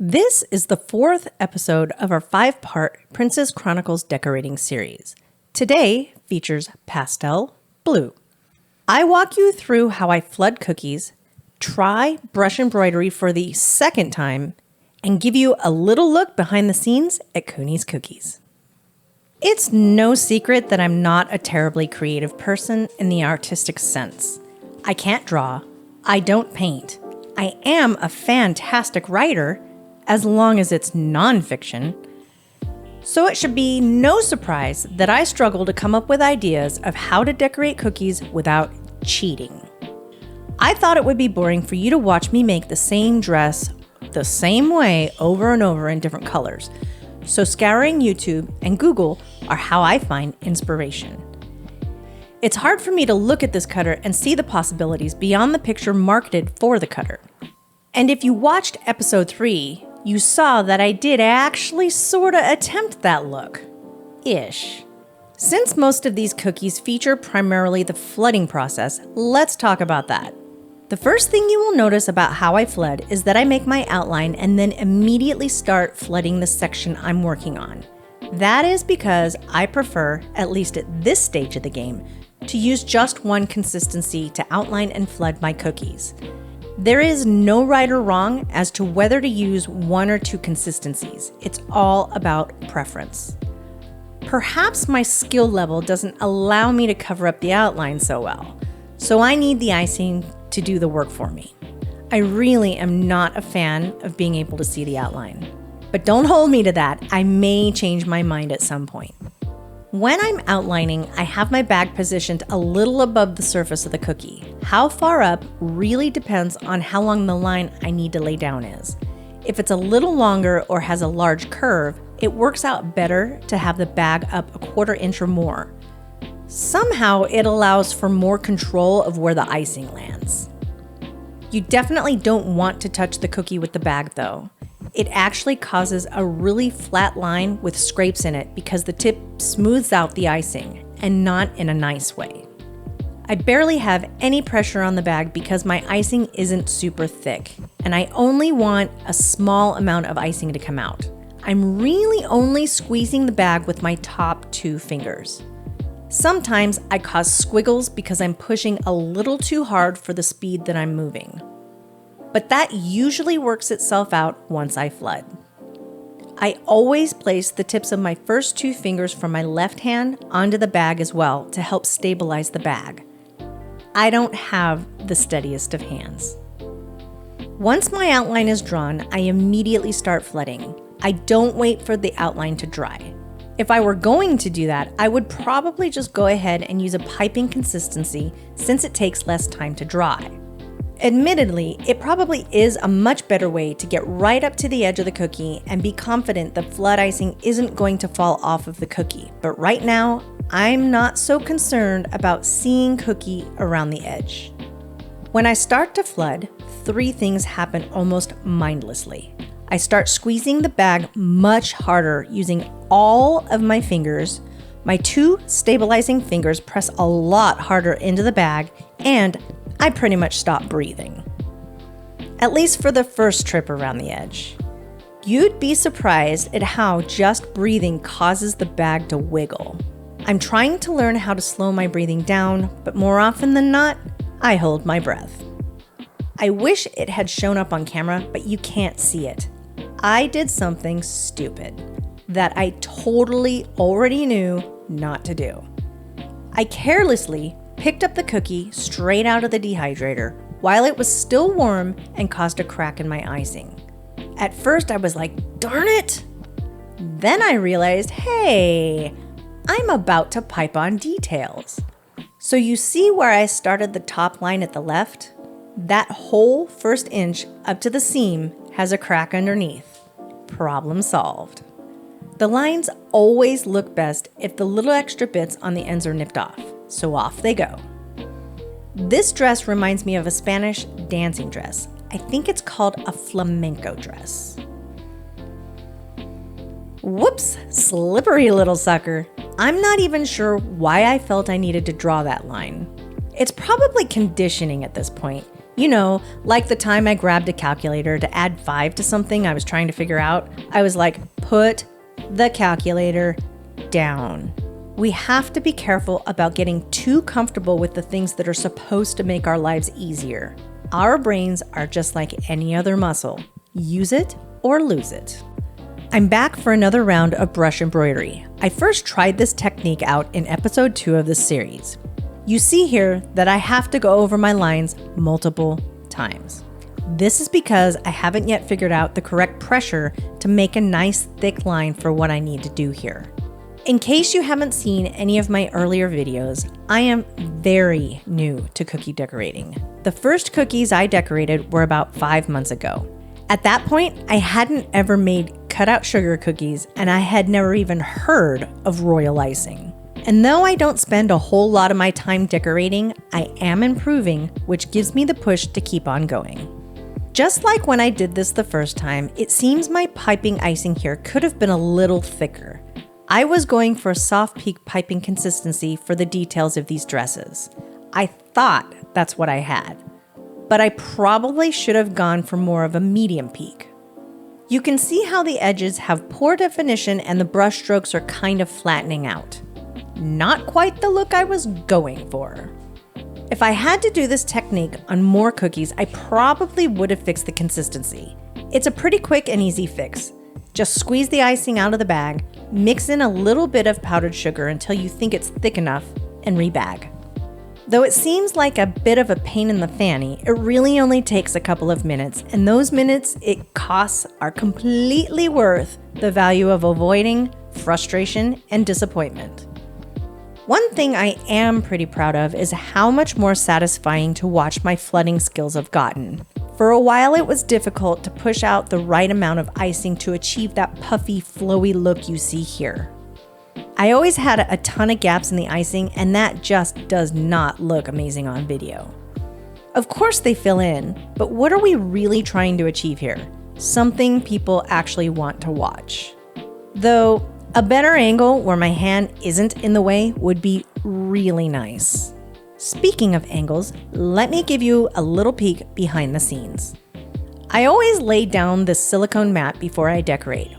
This is the 4th episode of our 5-part Princess Chronicles decorating series. Today features pastel blue. I walk you through how I flood cookies, try brush embroidery for the second time, and give you a little look behind the scenes at Kuny's cookies. It's no secret that I'm not a terribly creative person in the artistic sense. I can't draw. I don't paint. I am a fantastic writer, as long as it's nonfiction. So it should be no surprise that I struggle to come up with ideas of how to decorate cookies without cheating. I thought it would be boring for you to watch me make the same dress the same way over and over in different colors. So scouring YouTube and Google are how I find inspiration. It's hard for me to look at this cutter and see the possibilities beyond the picture marketed for the cutter. And if you watched episode 3, you saw that I did actually sorta attempt that look. Ish. Since most of these cookies feature primarily the flooding process, let's talk about that. The first thing you will notice about how I flood is that I make my outline and then immediately start flooding the section I'm working on. That is because I prefer, at least at this stage of the game, to use just one consistency to outline and flood my cookies. There is no right or wrong as to whether to use one or two consistencies. It's all about preference. Perhaps my skill level doesn't allow me to cover up the outline so well, so I need the icing to do the work for me. I really am not a fan of being able to see the outline. But don't hold me to that. I may change my mind at some point. When I'm outlining, I have my bag positioned a little above the surface of the cookie. How far up really depends on how long the line I need to lay down is. If it's a little longer or has a large curve, it works out better to have the bag up a 1/4 inch or more. Somehow it allows for more control of where the icing lands. You definitely don't want to touch the cookie with the bag though. It actually causes a really flat line with scrapes in it because the tip smooths out the icing, and not in a nice way. I barely have any pressure on the bag because my icing isn't super thick, and I only want a small amount of icing to come out. I'm really only squeezing the bag with my top 2 fingers. Sometimes I cause squiggles because I'm pushing a little too hard for the speed that I'm moving. But that usually works itself out once I flood. I always place the tips of my first 2 fingers from my left hand onto the bag as well to help stabilize the bag. I don't have the steadiest of hands. Once my outline is drawn, I immediately start flooding. I don't wait for the outline to dry. If I were going to do that, I would probably just go ahead and use a piping consistency since it takes less time to dry. Admittedly, it probably is a much better way to get right up to the edge of the cookie and be confident the flood icing isn't going to fall off of the cookie. But right now, I'm not so concerned about seeing cookie around the edge. When I start to flood, 3 things happen almost mindlessly. I start squeezing the bag much harder using all of my fingers. My 2 stabilizing fingers press a lot harder into the bag, and I pretty much stop breathing. At least for the first trip around the edge. You'd be surprised at how just breathing causes the bag to wiggle. I'm trying to learn how to slow my breathing down, but more often than not, I hold my breath. I wish it had shown up on camera, but you can't see it. I did something stupid that I totally already knew not to do. I carelessly picked up the cookie straight out of the dehydrator while it was still warm and caused a crack in my icing. At first I was like, darn it! Then I realized, hey, I'm about to pipe on details. So you see where I started the top line at the left? That whole first inch up to the seam has a crack underneath. Problem solved. The lines always look best if the little extra bits on the ends are nipped off. So off they go. This dress reminds me of a Spanish dancing dress. I think it's called a flamenco dress. Whoops, slippery little sucker. I'm not even sure why I felt I needed to draw that line. It's probably conditioning at this point. You know, like the time I grabbed a calculator to add 5 to something I was trying to figure out. I was like, put the calculator down. We have to be careful about getting too comfortable with the things that are supposed to make our lives easier. Our brains are just like any other muscle. Use it or lose it. I'm back for another round of brush embroidery. I first tried this technique out in episode 2 of this series. You see here that I have to go over my lines multiple times. This is because I haven't yet figured out the correct pressure to make a nice thick line for what I need to do here. In case you haven't seen any of my earlier videos, I am very new to cookie decorating. The first cookies I decorated were about 5 months ago. At that point, I hadn't ever made cutout sugar cookies, and I had never even heard of royal icing. And though I don't spend a whole lot of my time decorating, I am improving, which gives me the push to keep on going. Just like when I did this the first time, it seems my piping icing here could have been a little thicker. I was going for a soft peak piping consistency for the details of these dresses. I thought that's what I had, but I probably should have gone for more of a medium peak. You can see how the edges have poor definition and the brush strokes are kind of flattening out. Not quite the look I was going for. If I had to do this technique on more cookies, I probably would have fixed the consistency. It's a pretty quick and easy fix. Just squeeze the icing out of the bag, mix in a little bit of powdered sugar until you think it's thick enough, and rebag. Though it seems like a bit of a pain in the fanny, it really only takes a couple of minutes, and those minutes it costs are completely worth the value of avoiding frustration and disappointment. One thing I am pretty proud of is how much more satisfying to watch my flooding skills have gotten. For a while it was difficult to push out the right amount of icing to achieve that puffy, flowy look you see here. I always had a ton of gaps in the icing, and that just does not look amazing on video. Of course they fill in, but what are we really trying to achieve here? Something people actually want to watch. Though, a better angle where my hand isn't in the way would be really nice. Speaking of angles, let me give you a little peek behind the scenes. I always lay down this silicone mat before I decorate.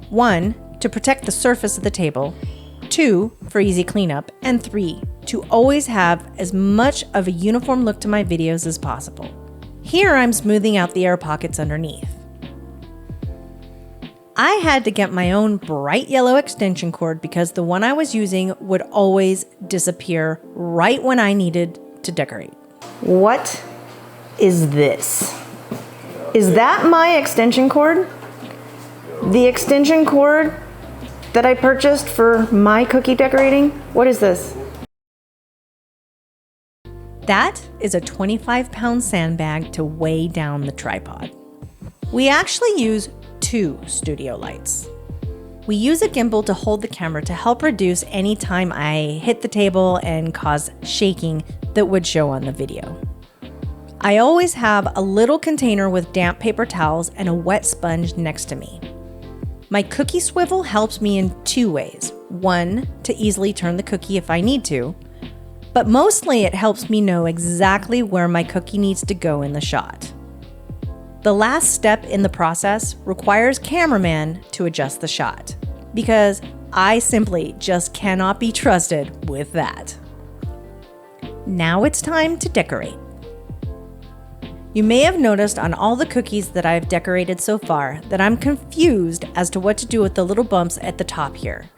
1, to protect the surface of the table. 2, for easy cleanup. And 3, to always have as much of a uniform look to my videos as possible. Here I'm smoothing out the air pockets underneath. I had to get my own bright yellow extension cord because the one I was using would always disappear right when I needed to decorate. What is this? Is that my extension cord? The extension cord that I purchased for my cookie decorating? What is this? That is a 25-pound sandbag to weigh down the tripod. We actually use 2 studio lights. We use a gimbal to hold the camera to help reduce any time I hit the table and cause shaking that would show on the video. I always have a little container with damp paper towels and a wet sponge next to me. My cookie swivel helps me in 2 ways. 1, to easily turn the cookie if I need to, but mostly it helps me know exactly where my cookie needs to go in the shot. The last step in the process requires cameraman to adjust the shot, because I simply just cannot be trusted with that. Now it's time to decorate. You may have noticed on all the cookies that I've decorated so far that I'm confused as to what to do with the little bumps at the top here,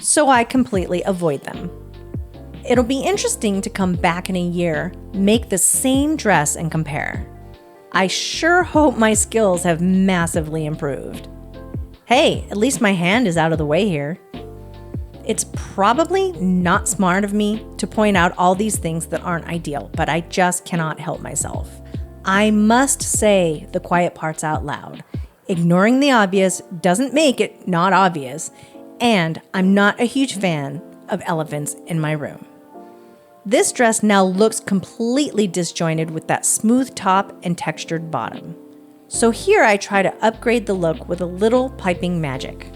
so I completely avoid them. It'll be interesting to come back in a year, make the same dress and compare. I sure hope my skills have massively improved. Hey, at least my hand is out of the way here. It's probably not smart of me to point out all these things that aren't ideal, but I just cannot help myself. I must say the quiet parts out loud. Ignoring the obvious doesn't make it not obvious, and I'm not a huge fan of elephants in my room. This dress now looks completely disjointed with that smooth top and textured bottom. So here I try to upgrade the look with a little piping magic.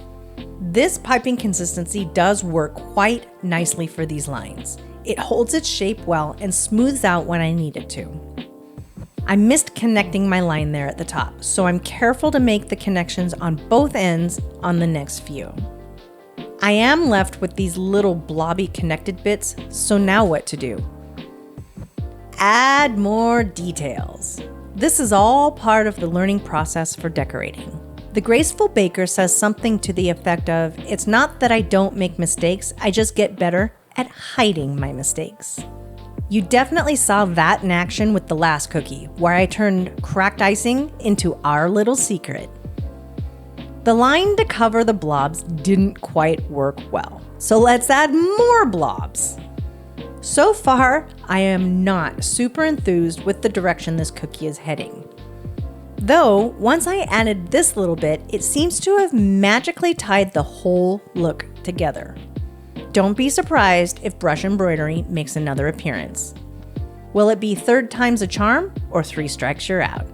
This piping consistency does work quite nicely for these lines. It holds its shape well and smooths out when I need it to. I missed connecting my line there at the top, so I'm careful to make the connections on both ends on the next few. I am left with these little blobby connected bits, so now what to do? Add more details. This is all part of the learning process for decorating. The Graceful Baker says something to the effect of, "It's not that I don't make mistakes, I just get better at hiding my mistakes." You definitely saw that in action with the last cookie, where I turned cracked icing into our little secret. The line to cover the blobs didn't quite work well, so let's add more blobs. So far, I am not super enthused with the direction this cookie is heading. Though, once I added this little bit, it seems to have magically tied the whole look together. Don't be surprised if brush embroidery makes another appearance. Will it be 3rd time's a charm or 3 strikes you're out?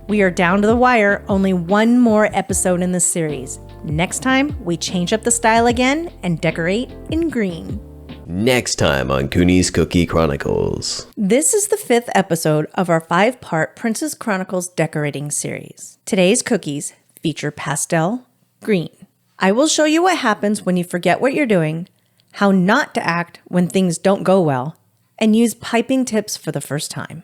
We are down to the wire, only one more episode in this series. Next time, we change up the style again and decorate in green. Next time on Kuny's Cookie Chronicles. This is the 5th episode of our 5-part Princess Chronicles decorating series. Today's cookies feature pastel green. I will show you what happens when you forget what you're doing, how not to act when things don't go well, and use piping tips for the first time.